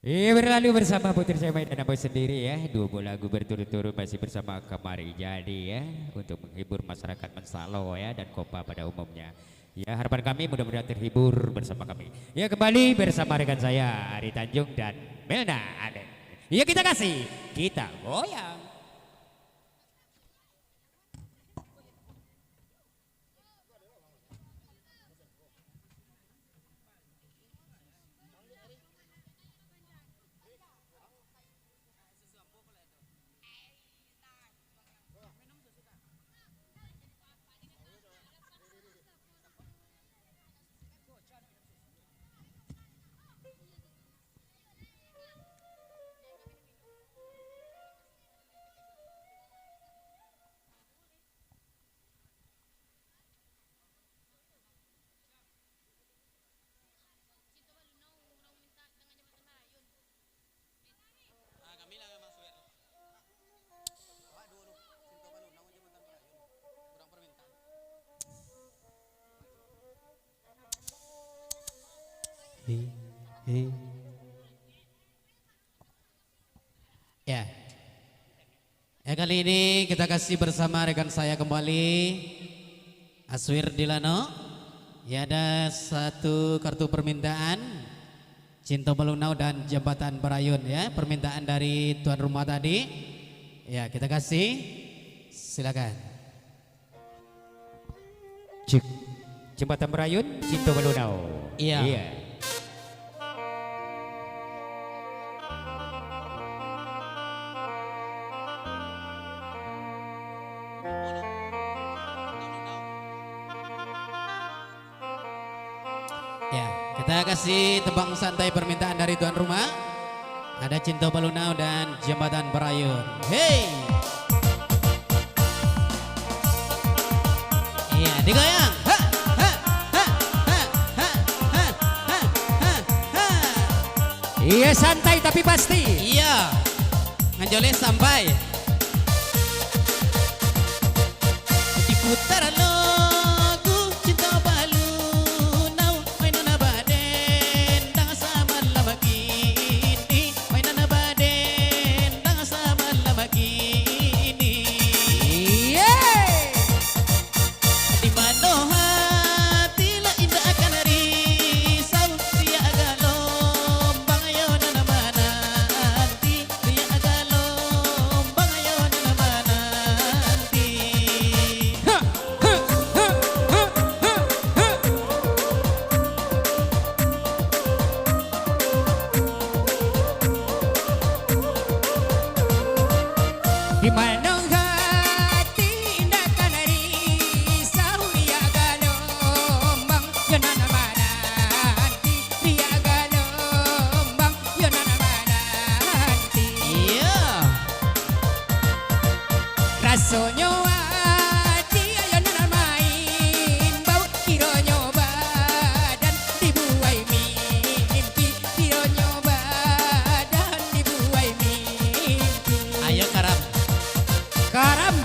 Berlalu bersama Putri saya main dan Abang sendiri ya. Dua buah lagu berturut-turut masih bersama Kamari Jadi ya, untuk menghibur masyarakat Mensalo ya dan Kopa pada umumnya. Ya, harapan kami mudah-mudahan terhibur bersama kami. Ya, kembali bersama rekan saya Ari Tanjung dan Melna Ade. Ya, kita kasih, kita goyang. Ya. Ya, kali ini kita kasih bersama rekan saya kembali Aswir Dilano. Ya, ada satu kartu permintaan Cinta Melunau dan Jembatan Barayun ya, permintaan dari tuan rumah tadi. Ya, kita kasih. Silakan. Cik. Jembatan Merayun, Cinta Melunau. Iya. Iya. Ya, kita kasih tebang santai permintaan dari tuan rumah. Ada Cinta Balunau dan Jembatan Barayun. Hey. Iya, digoyang. Ha, ha, ha, ha, ha, ha, ha, ha, ha. Iya, santai tapi pasti. Iya. Nganjolnya sampai diputar lagu Cinta Balunau, mainan abaden dang sama labagini, mainan abaden dang sama labagini. Iya. Di mana hati la indah akan risau, dia agak lombang ayo nana mananti, dia agak lombang ayo nana mananti. Di mana hati indah kan risau, dia galombang ya nana mananti, dia galombang ya nana mananti. Iya. Rasanya hati ya nana main bau, kiranya badan dibuai mimpi, kiranya badan dibuai mimpi. Ayo karam. Karam.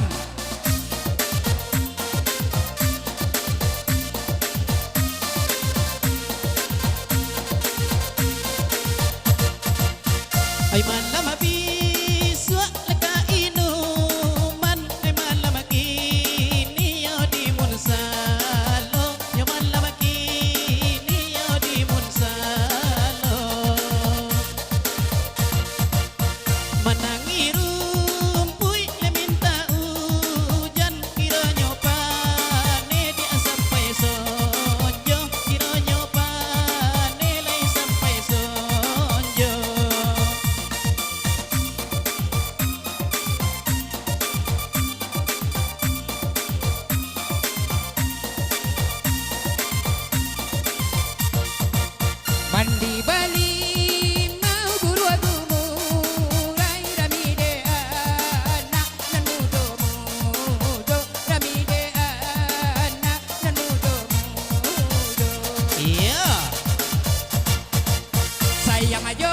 Ay malam habiswa laka inuman, ay malam kini yo di Munsalo, yo malam kini yo di Munsalo. Manangi rumpuy le minta hujan, kiranya pane dia sampai sonjo, kiranya pane lai sampai sonjo. Mandi Bali mau buru aku murai, ramide anak nan mudo mudo, ramide anak nan mudo mudo. Iya. Sayang aja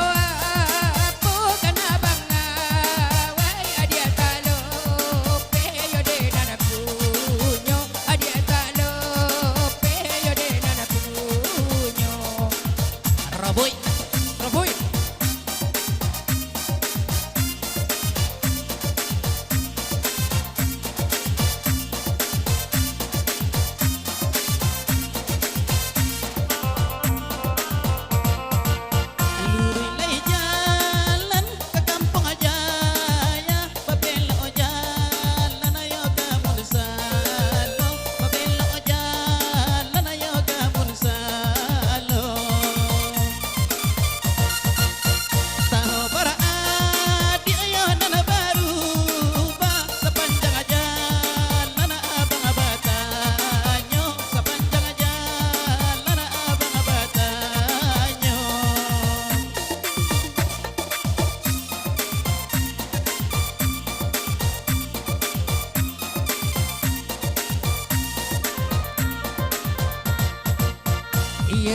apa kan abang awai, adia talope yo de nana punyo, adia talope yo de nana punyo. Roboy. Roboy.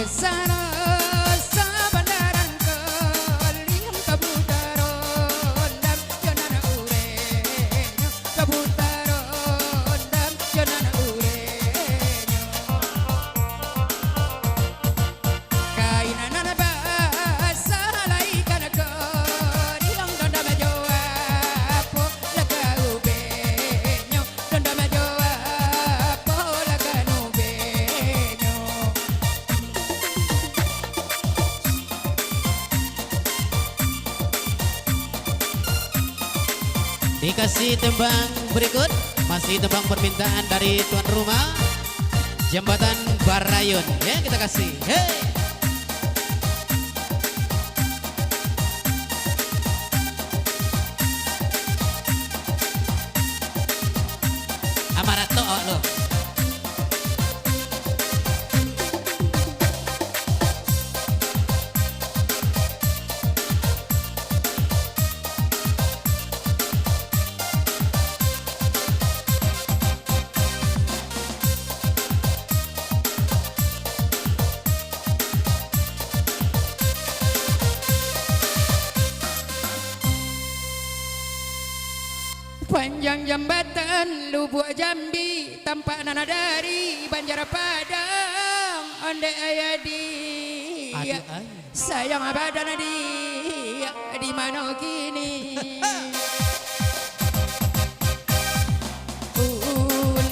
sana sabandaran keling kabutaron dan janana urenyo kabutaron dan janana urenyo kainanan basa laikan kerilang donda majoa po laga ubenyo donda majoa po laga nubenyo Dikasih tembang berikut, masih tembang permintaan dari tuan rumah Jembatan Barayun. Ya kita kasih. Hey. Amarato lo. Panjang jambatan Lubuk Jambi tampak nana dari Banjar Padang onde ayadi Aduh, ay. sayang badan di mana kini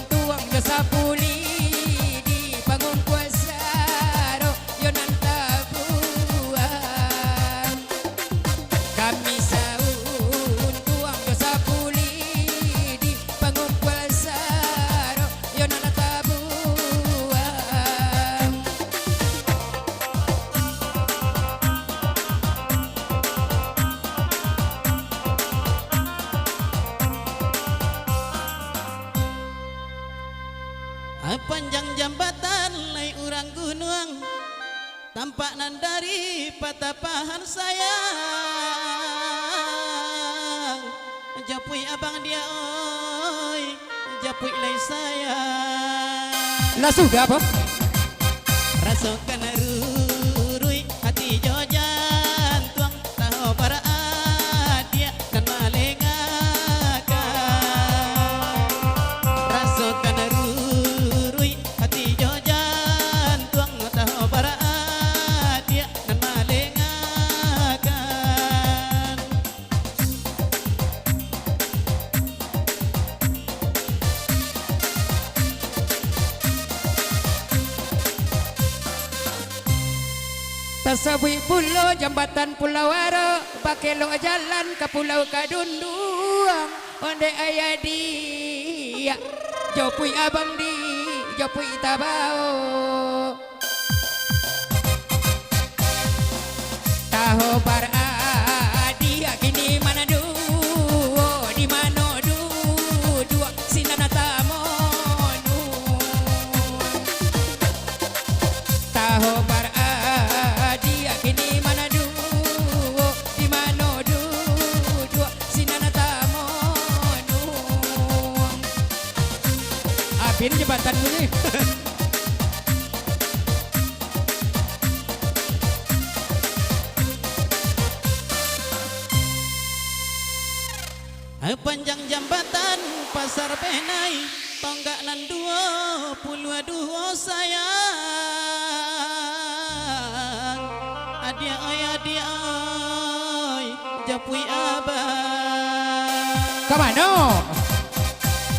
tuang jasa puli di bangun kuasa ro yonan tabuan kami saun tuang jasa puli di bangun kuasa ro yonan tabuan Panjang jambatan lai urang gunung tampak nan dari patapahan sayang japui abang dia oi japui lai sayang lah sudah apa rasakan rurui hati jojan tuang tahu para dia dan malengakan rasakan rurui hati jojan tuang tahu para dia dan malengakan Tasawih pulau jambatan Pulau Waro pakai lo jalan ke Pulau Kadunduang onde ayadi jopui abang di jopui tabao tahu para dia kini mana duo di mana dua sinana tamonu tahu para dia kini mana duo di mana dua sinana tamonu apin jembatan ini panjang jambatan pasar penai tonggak nan 22 sayang adia oi japui abang kemana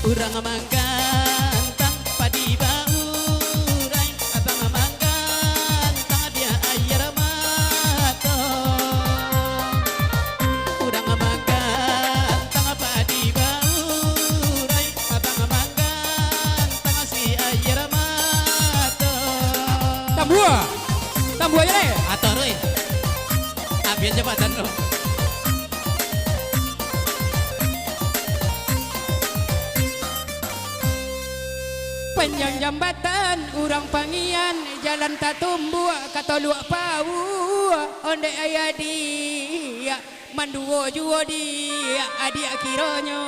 urang manggantang padi baurai abang manggantang dia air mata urang manggantang padi baurai abang manggantang si air mata tambua aja deh atau roi abian jabatan lo panjang jambatan urang pangian jalan tak tumbuh kata luak pau onde ayadi manduo juo dia adik kironyo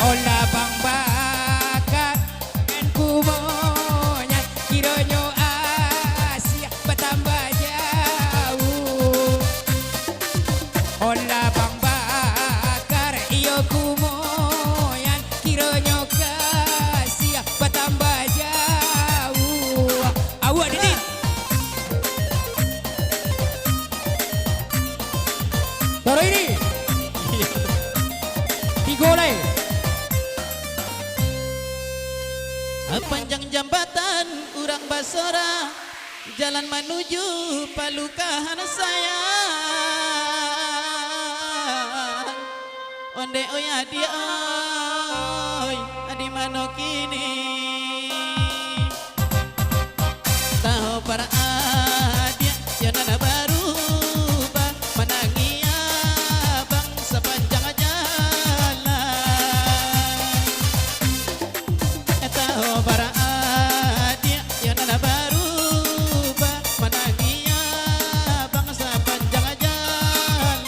olah bang bakar kan kumonya kironyo Toro ini digoleh. Panjang jambatan urang Basora, jalan menuju Palukahan sayang. Onde oy adi oy, adi mano kini. Tahu para adia jangan baru menangia bang sepanjang jalan. Tahu para adia jangan baru menangia bang sepanjang jalan.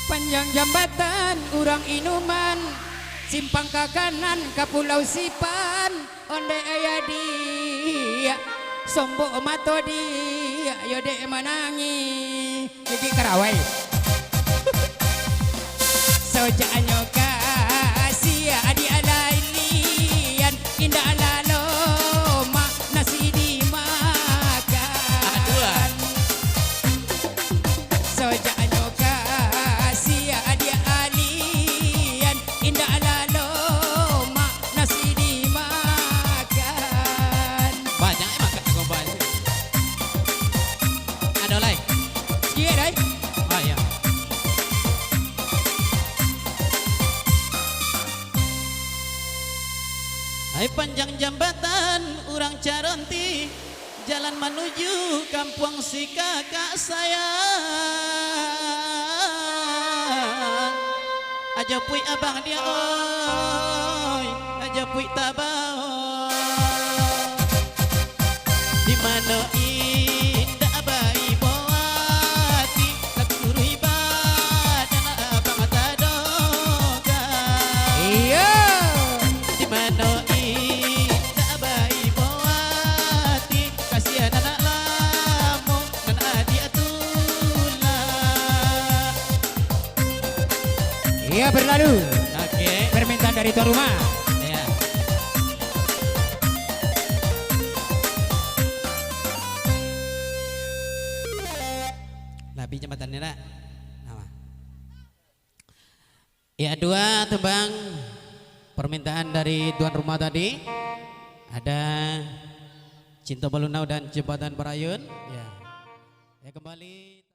Panjang jambatan urang inuman, simpang ke kanan ke Pulau Sipan. Onde aya dia sombok mato dia yode manangi gigi karawai. Sojanyo kasih adi alailian indah laloma nasi dimakan. Sojanyo kasih adi alian indah laloma nasi dimakan. Banyak emang kata gombal. Ada lain? Iya dai. Oh ya. Hai panjang jambatan urang Caronti, jalan menuju kampung si kakak sayang. Aja pui abang dia oi, aja pui tabao. Di mana indah bayi boati, lakuru ibadah abang tadoga. Iya. Di mana indah bayi boati, kasihan anak lamu dan adik atulah. Iya berlalu. Oke, Permintaan dari tuan rumah. ya. Labi jembatannya nak. Nama. Ya dua tembang permintaan dari tuan rumah tadi. Ada Cinta Balunau dan Jembatan Parayun. Ya. Ya kembali.